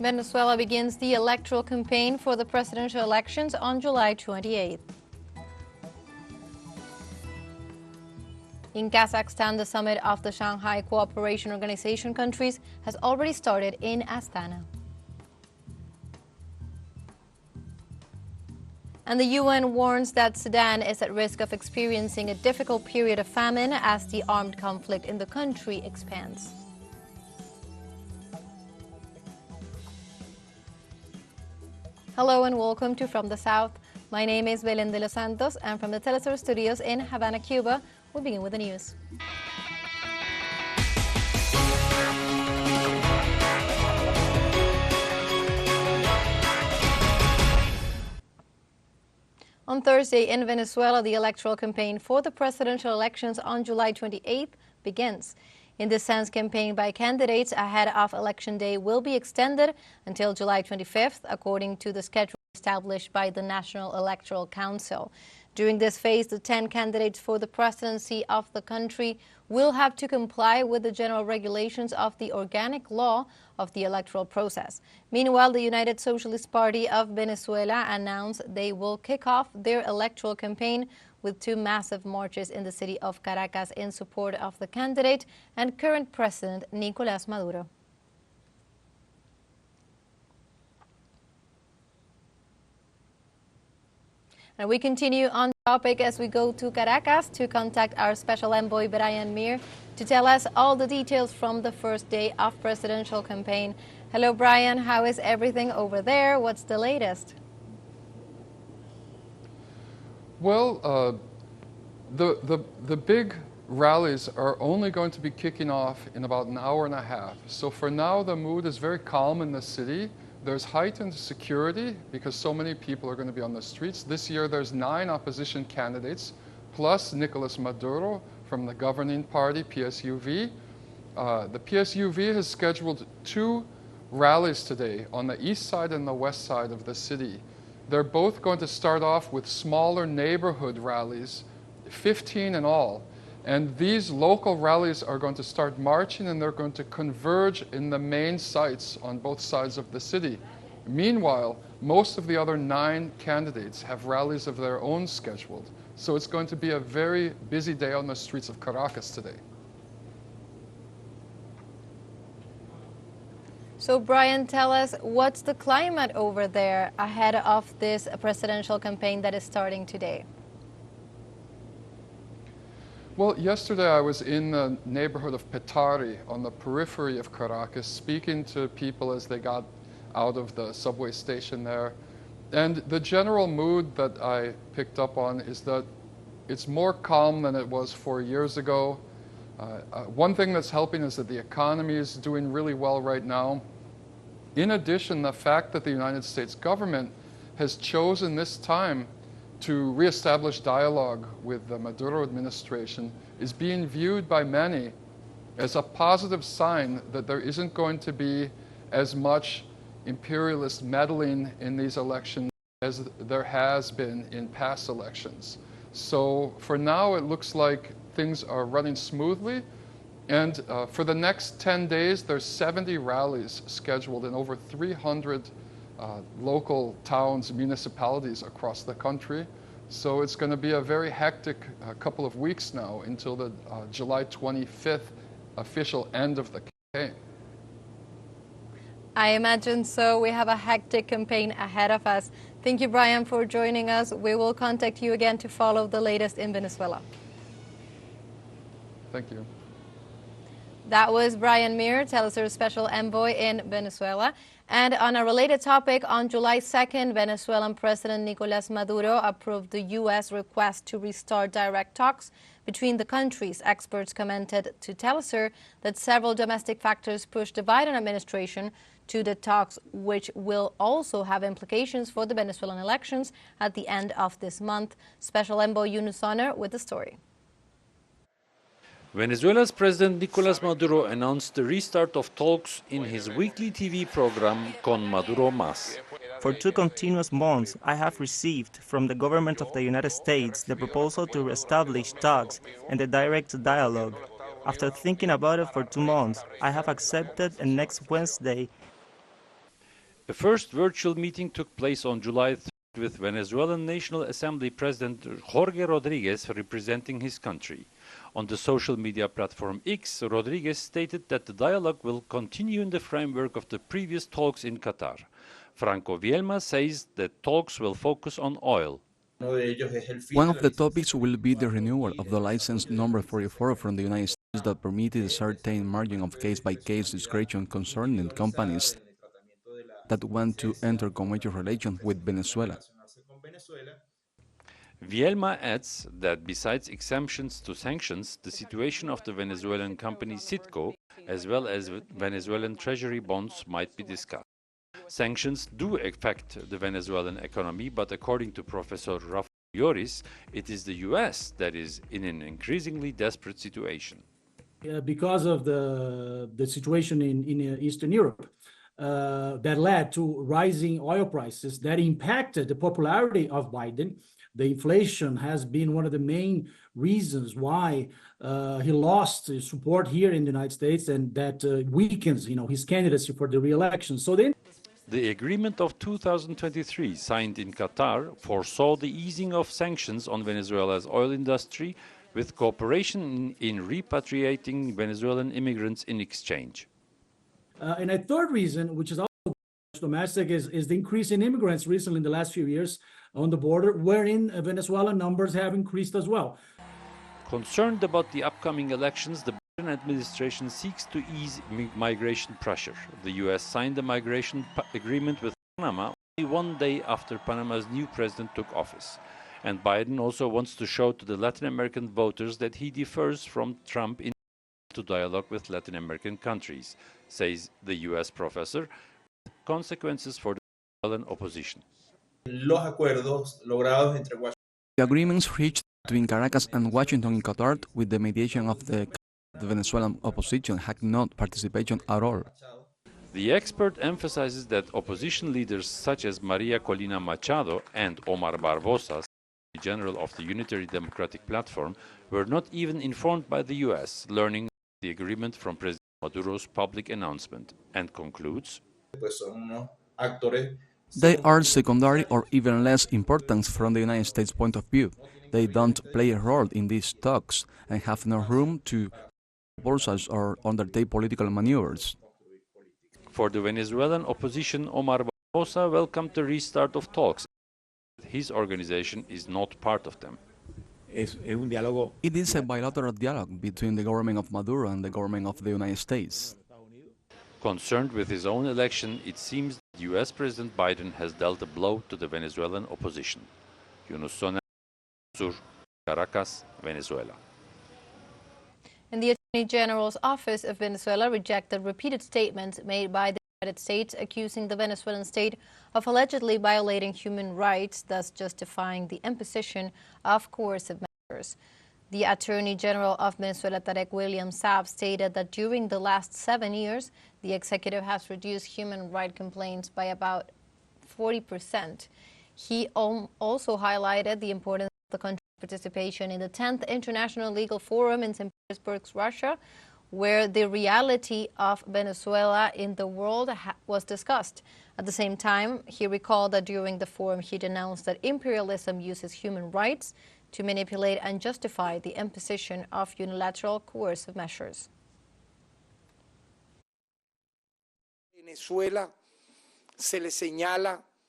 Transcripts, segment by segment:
Venezuela begins the electoral campaign for the presidential elections on July 28th. In Kazakhstan, the summit of the Shanghai Cooperation Organization countries has already started in Astana. And the UN warns that Sudan is at risk of experiencing a difficult period of famine as the armed conflict in the country expands. Hello and welcome to From the South. My name is Belén de los Santos, and from the teleSUR studios in Havana, Cuba, we'll begin with the news. On Thursday in Venezuela, the electoral campaign for the presidential elections on July 28th begins. In this sense, campaign by candidates ahead of Election Day will be extended until July 25th, according to the schedule established by the National Electoral Council. During this phase, the 10 candidates for the presidency of the country will have to comply with the general regulations of the organic law of the electoral process. Meanwhile, the United Socialist Party of Venezuela announced they will kick off their electoral campaign with 2 massive marches in the city of Caracas in support of the candidate and current president Nicolás Maduro. And we continue on the topic as we go to Caracas to contact our special envoy Brian Mir to tell us all the details from the first day of presidential campaign. Hello, Brian. How is everything over there? What's the latest? Well, the big rallies are only going to be kicking off in about an hour and a half. So for now, the mood is very calm in the city. There's heightened security because so many people are going to be on the streets. This year, there's 9 opposition candidates, plus Nicolás Maduro from the governing party, PSUV. The PSUV has scheduled 2 rallies today on the east side and the west side of the city. They're both going to start off with smaller neighborhood rallies, 15 in all. And these local rallies are going to start marching, and they're going to converge in the main sites on both sides of the city. Meanwhile, most of the other 9 candidates have rallies of their own scheduled. So it's going to be a very busy day on the streets of Caracas today. So, Brian, tell us, what's the climate over there ahead of this presidential campaign that is starting today? Well, yesterday I was in the neighborhood of Petare on the periphery of Caracas, speaking to people as they got out of the subway station there. And the general mood that I picked up on is that it's more calm than it was 4 years ago. One thing that's helping is that the economy is doing really well right now. In addition, the fact that the United States government has chosen this time to reestablish dialogue with the Maduro administration is being viewed by many as a positive sign that there isn't going to be as much imperialist meddling in these elections as there has been in past elections. So for now, it looks like things are running smoothly. And for the next 10 days, there's 70 rallies scheduled in over 300 local towns, municipalities across the country. So it's going to be a very hectic couple of weeks now until the July 25th official end of the campaign. I imagine so. We have a hectic campaign ahead of us. Thank you, Brian, for joining us. We will contact you again to follow the latest in Venezuela. Thank you. That was Brian Mir, teleSUR Special Envoy in Venezuela. And on a related topic, on July 2nd, Venezuelan President Nicolás Maduro approved the U.S. request to restart direct talks between the countries. Experts commented to teleSUR that several domestic factors pushed the Biden administration to the talks, which will also have implications for the Venezuelan elections at the end of this month. Special Envoy Yunus Honor with the story. Venezuela's President Nicolás Maduro announced the restart of talks in his weekly TV program Con Maduro Más. For 2 continuous months, I have received from the government of the United States the proposal to reestablish talks and the direct dialogue. After thinking about it for 2 months, I have accepted, and next Wednesday The first virtual meeting took place on July 3rd with Venezuelan National Assembly President Jorge Rodriguez representing his country. On the social media platform X, Rodriguez stated that the dialogue will continue in the framework of the previous talks in Qatar. Franco Vielma says that talks will focus on oil. One of the topics will be the renewal of the license number 44 from the United States that permitted a certain margin of case-by-case discretion concerning companies that want to enter commercial relations with Venezuela. Vielma adds that besides exemptions to sanctions, the situation of the Venezuelan company Citgo, as well as Venezuelan treasury bonds, might be discussed. Sanctions do affect the Venezuelan economy, but according to Professor Rafael Lloris, it is the U.S. that is in an increasingly desperate situation. Because of the situation in Eastern Europe, that led to rising oil prices that impacted the popularity of Biden. The inflation has been one of the main reasons why he lost his support here in the United States, and that weakens, his candidacy for the re-election. So then, the agreement of 2023, signed in Qatar, foresaw the easing of sanctions on Venezuela's oil industry, with cooperation in repatriating Venezuelan immigrants in exchange. And a third reason, which is also domestic, is the increase in immigrants recently in the last few years on the border, wherein Venezuelan numbers have increased as well. Concerned about the upcoming elections, the Biden administration seeks to ease migration pressure. The U.S. signed the migration agreement with Panama only one day after Panama's new president took office. And Biden also wants to show to the Latin American voters that he differs from Trump in to dialogue with Latin American countries, says the U.S. professor, with consequences for the Venezuelan opposition. The agreements reached between Caracas and Washington in Qatar with the mediation of the Venezuelan opposition had no participation at all. The expert emphasizes that opposition leaders such as Maria Corina Machado and Omar Barbosa, General of the Unitary Democratic Platform, were not even informed by the U.S., learning the agreement from President Maduro's public announcement, and concludes, they are secondary or even less important from the United States point of view. They don't play a role in these talks and have no room to proposals or undertake political maneuvers. For the Venezuelan opposition, Omar Barbosa welcomed the restart of talks. His organization is not part of them. It is a bilateral dialogue between the government of Maduro and the government of the United States. Concerned with his own election, it seems that U.S. President Biden has dealt a blow to the Venezuelan opposition. Yunus Soner, Sur, Caracas, Venezuela. And the Attorney General's Office of Venezuela rejected repeated statements made by the United States accusing the Venezuelan state of allegedly violating human rights, thus justifying the imposition of coercive measures. The Attorney General of Venezuela, Tarek William Saab, stated that during the last 7 years, the executive has reduced human rights complaints by about 40%. He also highlighted the importance of the country's participation in the 10th International Legal Forum in St. Petersburg, Russia, where the reality of Venezuela in the world was discussed. At the same time, he recalled that during the forum he denounced that imperialism uses human rights to manipulate and justify the imposition of unilateral coercive measures.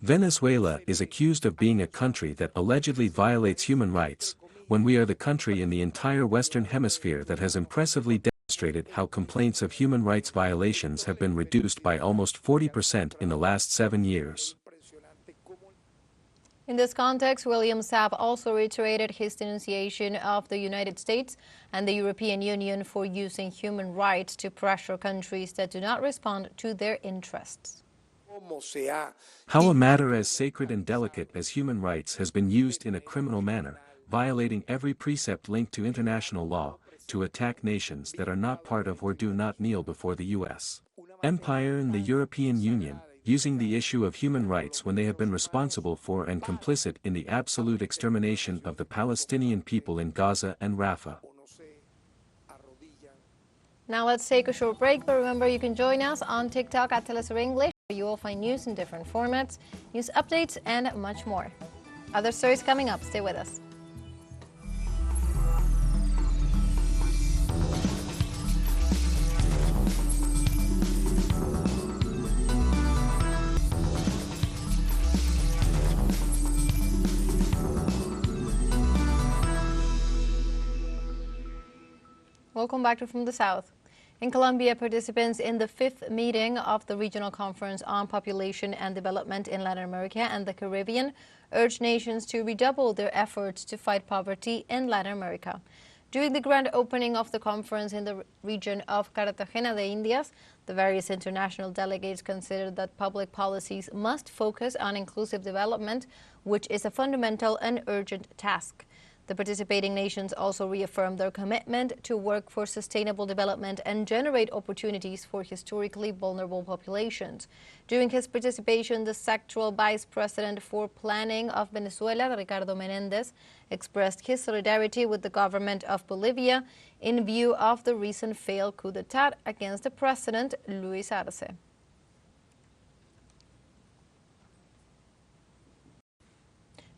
Venezuela is accused of being a country that allegedly violates human rights, when we are the country in the entire Western Hemisphere that has impressively demonstrated how complaints of human rights violations have been reduced by almost 40% in the last 7 years. In this context, William Saab also reiterated his denunciation of the United States and the European Union for using human rights to pressure countries that do not respond to their interests. How a matter as sacred and delicate as human rights has been used in a criminal manner, violating every precept linked to international law, to attack nations that are not part of or do not kneel before the U.S. Empire and the European Union, using the issue of human rights when they have been responsible for and complicit in the absolute extermination of the Palestinian people in Gaza and Rafah. Now let's take a short break, but remember you can join us on TikTok at teleSUR English. You will find news in different formats, news updates, and much more. Other stories coming up. Stay with us. Welcome back to From the South. In Colombia, participants in the 5th meeting of the Regional Conference on Population and Development in Latin America and the Caribbean urged nations to redouble their efforts to fight poverty in Latin America. During the grand opening of the conference in the region of Cartagena de Indias, the various international delegates considered that public policies must focus on inclusive development, which is a fundamental and urgent task. The participating nations also reaffirmed their commitment to work for sustainable development and generate opportunities for historically vulnerable populations. During his participation, the sectoral vice president for planning of Venezuela, Ricardo Menéndez, expressed his solidarity with the government of Bolivia in view of the recent failed coup d'etat against the president, Luis Arce.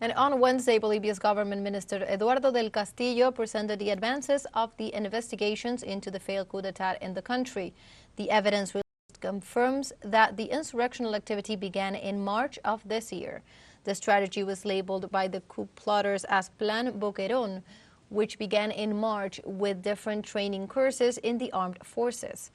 And on Wednesday, Bolivia's government minister Eduardo del Castillo presented the advances of the investigations into the failed coup d'etat in the country. The evidence confirms that the insurrectional activity began in March of this year. The strategy was labeled by the coup plotters as Plan Boquerón, which began in March with different training courses in the armed forces.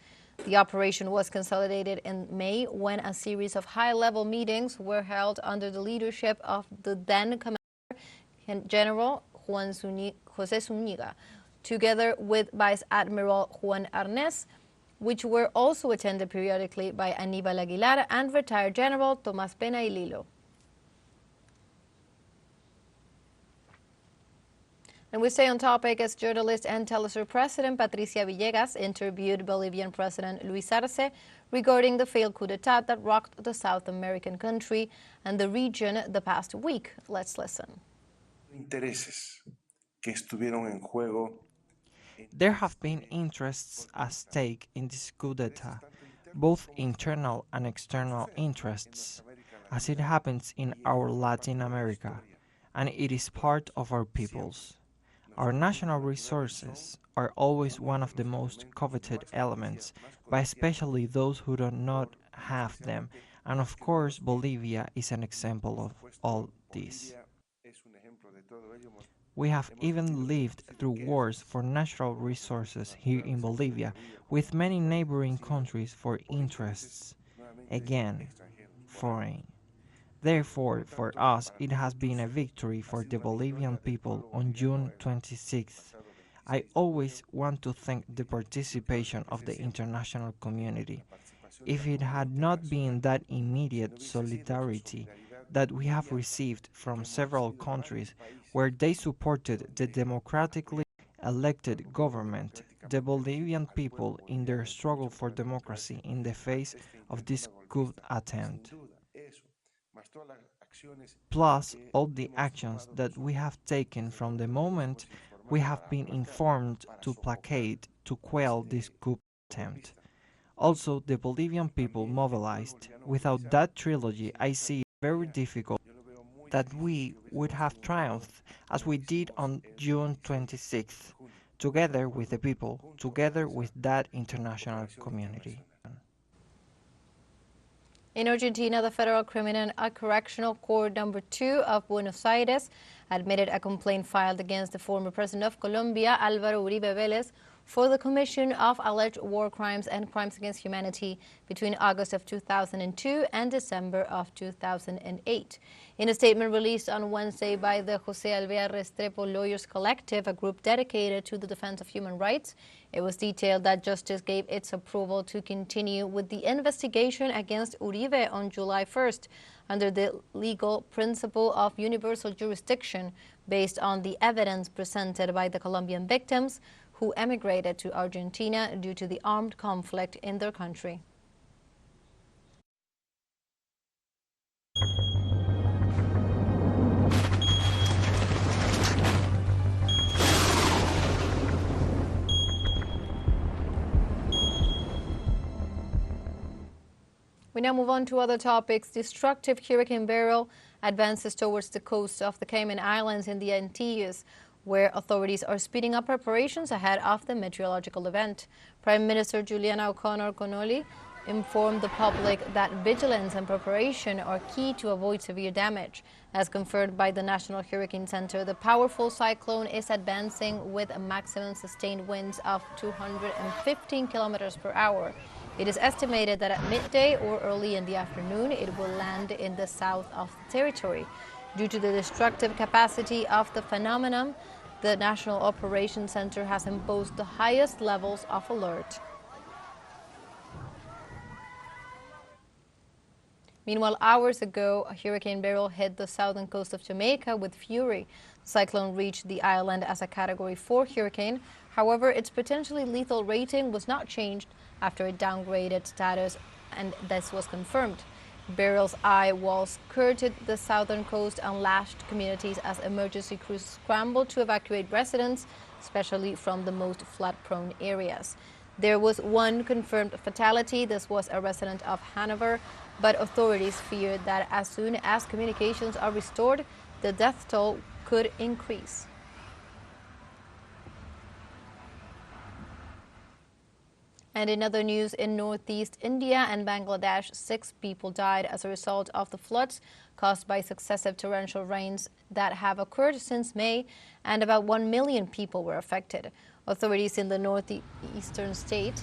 The operation was consolidated in May when a series of high-level meetings were held under the leadership of the then Commander General José Zúñiga, together with Vice Admiral Juan Arnés, which were also attended periodically by Aníbal Aguilar and retired General Tomás Pena y Lilo. And we stay on topic as journalist and teleSUR President Patricia Villegas interviewed Bolivian President Luis Arce regarding the failed coup d'etat that rocked the South American country and the region the past week. Let's listen. There have been interests at stake in this coup d'etat, both internal and external interests, as it happens in our Latin America, and it is part of our peoples. Our national resources are always one of the most coveted elements, by especially those who do not have them, and of course Bolivia is an example of all this. We have even lived through wars for natural resources here in Bolivia, with many neighboring countries for interests, again, foreign. Therefore, for us, it has been a victory for the Bolivian people on June 26th. I always want to thank the participation of the international community. If it had not been that immediate solidarity that we have received from several countries where they supported the democratically elected government, the Bolivian people in their struggle for democracy in the face of this coup attempt, plus all the actions that we have taken from the moment we have been informed to placate, to quell this coup attempt. Also, the Bolivian people mobilized. Without that trilogy, I see it very difficult that we would have triumphed as we did on June 26th, together with the people, together with that international community. In Argentina, the Federal Criminal Correctional Court No. 2 of Buenos Aires admitted a complaint filed against the former president of Colombia, Álvaro Uribe Vélez, for the commission of alleged war crimes and crimes against humanity between August of 2002 and December of 2008. In a statement released on Wednesday by the José Alvear Restrepo Lawyers Collective, a group dedicated to the defense of human rights, it was detailed that justice gave its approval to continue with the investigation against Uribe on July 1st under the legal principle of universal jurisdiction based on the evidence presented by the Colombian victims who emigrated to Argentina due to the armed conflict in their country. We now move on to other topics. Destructive Hurricane Barel advances towards the coast of the Cayman Islands in the Antilles, where authorities are speeding up preparations ahead of the meteorological event. Prime Minister Juliana O'Connor Connolly informed the public that vigilance and preparation are key to avoid severe damage. As confirmed by the National Hurricane Center, the powerful cyclone is advancing with a maximum sustained winds of 215 kilometers per hour. It is estimated that at midday or early in the afternoon, it will land in the south of the territory. Due to the destructive capacity of the phenomenon, the National Operations Center has imposed the highest levels of alert. Meanwhile, hours ago, Hurricane Barel hit the southern coast of Jamaica with fury. The cyclone reached the island as a Category 4 hurricane. However, its potentially lethal rating was not changed after it downgraded status, and this was confirmed. Barel's eye walls skirted the southern coast and lashed communities as emergency crews scrambled to evacuate residents, especially from the most flood-prone areas. There was one confirmed fatality. This was a resident of Hanover, but authorities feared that as soon as communications are restored, the death toll could increase. And in other news, in northeast India and Bangladesh, 6 people died as a result of the floods caused by successive torrential rains that have occurred since May, and about 1 million people were affected. Authorities in the northeastern state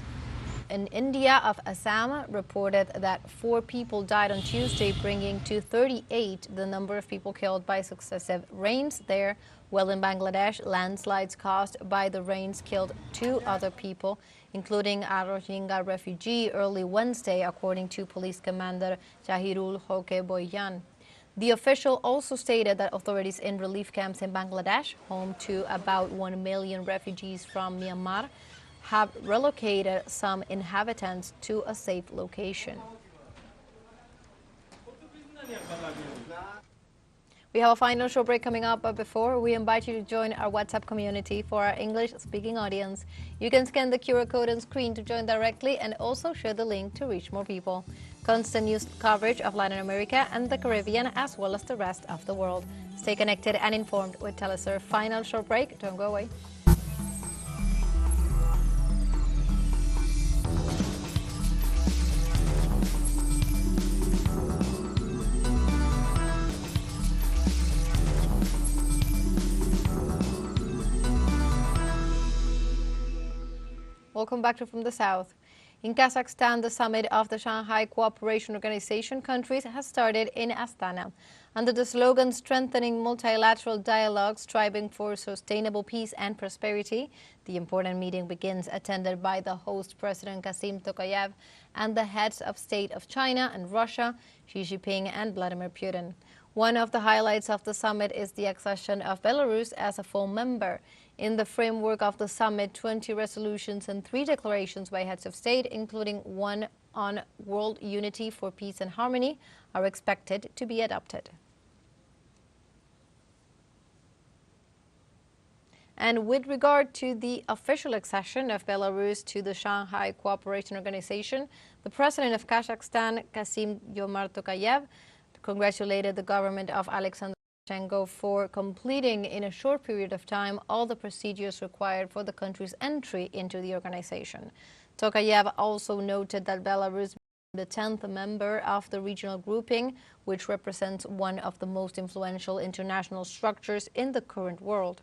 in India of Assam reported that 4 people died on Tuesday, bringing to 38 the number of people killed by successive rains there, while in Bangladesh, landslides caused by the rains killed 2 other people, including a Rohingya refugee, early Wednesday, according to Police Commander Jahirul Hoke Boyan. The official also stated that authorities in relief camps in Bangladesh, home to about 1 million refugees from Myanmar, have relocated some inhabitants to a safe location. We have a final show break coming up, but before, we invite you to join our WhatsApp community for our English-speaking audience. You can scan the QR code on screen to join directly and also share the link to reach more people. Constant news coverage of Latin America and the Caribbean, as well as the rest of the world. Stay connected and informed with teleSUR. Final show break. Don't go away. Welcome back to From the South. In Kazakhstan, the summit of the Shanghai Cooperation Organization countries has started in Astana. Under the slogan Strengthening Multilateral Dialogue, Striving for Sustainable Peace and Prosperity, the important meeting begins, attended by the host President Kasim Tokayev and the heads of state of China and Russia, Xi Jinping and Vladimir Putin. One of the highlights of the summit is the accession of Belarus as a full member. In the framework of the summit, 20 resolutions and 3 declarations by heads of state, including one on world unity for peace and harmony, are expected to be adopted. And with regard to the official accession of Belarus to the Shanghai Cooperation Organization, the president of Kazakhstan, Kassym-Jomart Tokayev, congratulated the government of Alexander Lukashenko for completing in a short period of time all the procedures required for the country's entry into the organization. Tokayev also noted that Belarus, the 10th member of the regional grouping, which represents one of the most influential international structures in the current world.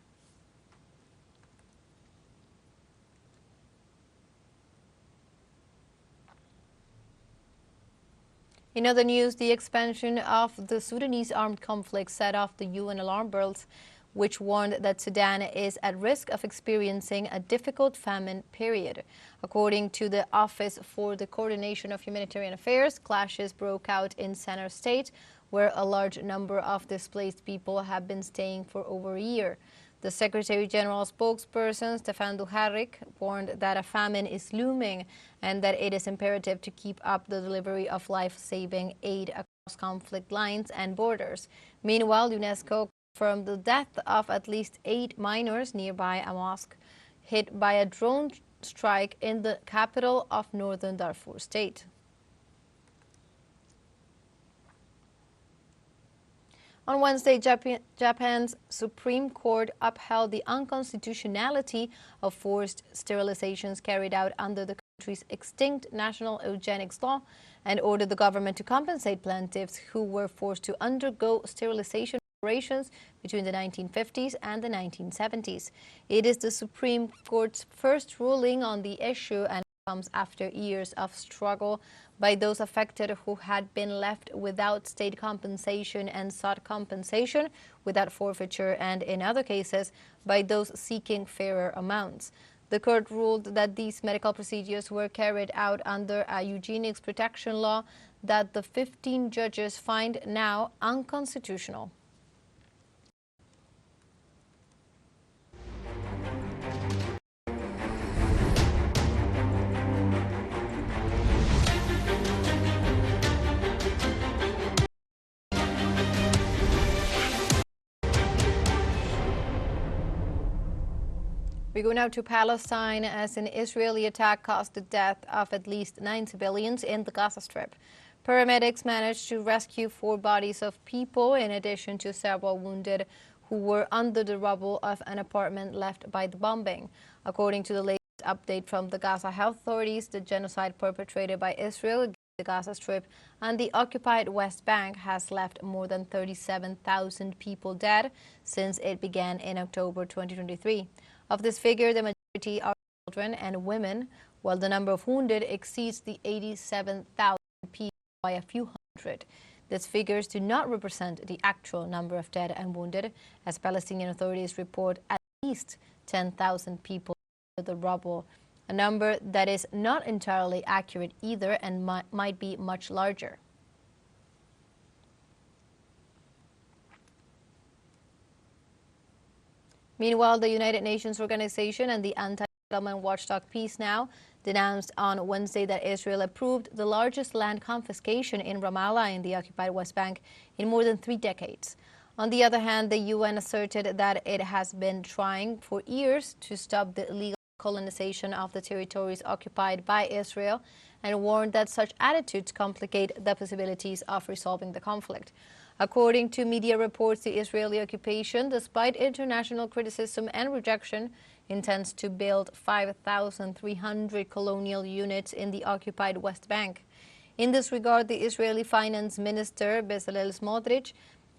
In other news, the expansion of the Sudanese armed conflict set off the UN alarm bells, which warned that Sudan is at risk of experiencing a difficult famine period. According to the Office for the Coordination of Humanitarian Affairs, clashes broke out in Center State, where a large number of displaced people have been staying for over a year. The Secretary General spokesperson, Stefan Dujarric, warned that a famine is looming and that it is imperative to keep up the delivery of life-saving aid across conflict lines and borders. Meanwhile, UNESCO confirmed the death of at least 8 minors nearby a mosque hit by a drone strike in the capital of northern Darfur state. On Wednesday, Japan's Supreme Court upheld the unconstitutionality of forced sterilizations carried out under the country's extinct national eugenics law and ordered the government to compensate plaintiffs who were forced to undergo sterilization operations between the 1950s and the 1970s. It is the Supreme Court's first ruling on the issue and comes after years of struggle by those affected who had been left without state compensation and sought compensation without forfeiture, and in other cases by those seeking fairer amounts. The court ruled that these medical procedures were carried out under a eugenics protection law that the 15 judges find now unconstitutional. We go now to Palestine, as an Israeli attack caused the death of at least 9 civilians in the Gaza Strip. Paramedics managed to rescue 4 bodies of people, in addition to several wounded who were under the rubble of an apartment left by the bombing. According to the latest update from the Gaza health authorities, the genocide perpetrated by Israel against the Gaza Strip and the occupied West Bank has left more than 37,000 people dead since it began in October 2023. Of this figure, the majority are children and women, while the number of wounded exceeds the 87,000 people by a few hundred. These figures do not represent the actual number of dead and wounded, as Palestinian authorities report at least 10,000 people under the rubble, a number that is not entirely accurate either and might be much larger. Meanwhile, the United Nations Organization and the anti-settlement watchdog Peace Now denounced on Wednesday that Israel approved the largest land confiscation in Ramallah in the occupied West Bank in more than 3 decades. On the other hand, the UN asserted that it has been trying for years to stop the illegal colonization of the territories occupied by Israel and warned that such attitudes complicate the possibilities of resolving the conflict. According to media reports, the Israeli occupation, despite international criticism and rejection, intends to build 5,300 colonial units in the occupied West Bank. In this regard, the Israeli Finance Minister Bezalel Smotrich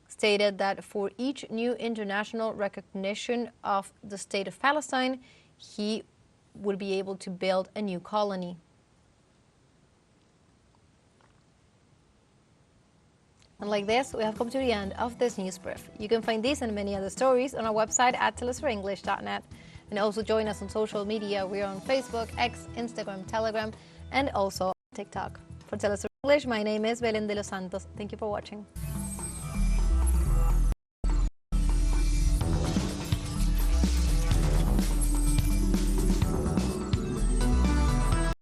stated that for each new international recognition of the state of Palestine, he would be able to build a new colony. And like this, we have come to the end of this news brief. You can find these and many other stories on our website at telesurenglish.net. And also join us on social media. We are on Facebook, X, Instagram, Telegram, and also TikTok. For TeleSUR English, my name is Belén de los Santos. Thank you for watching.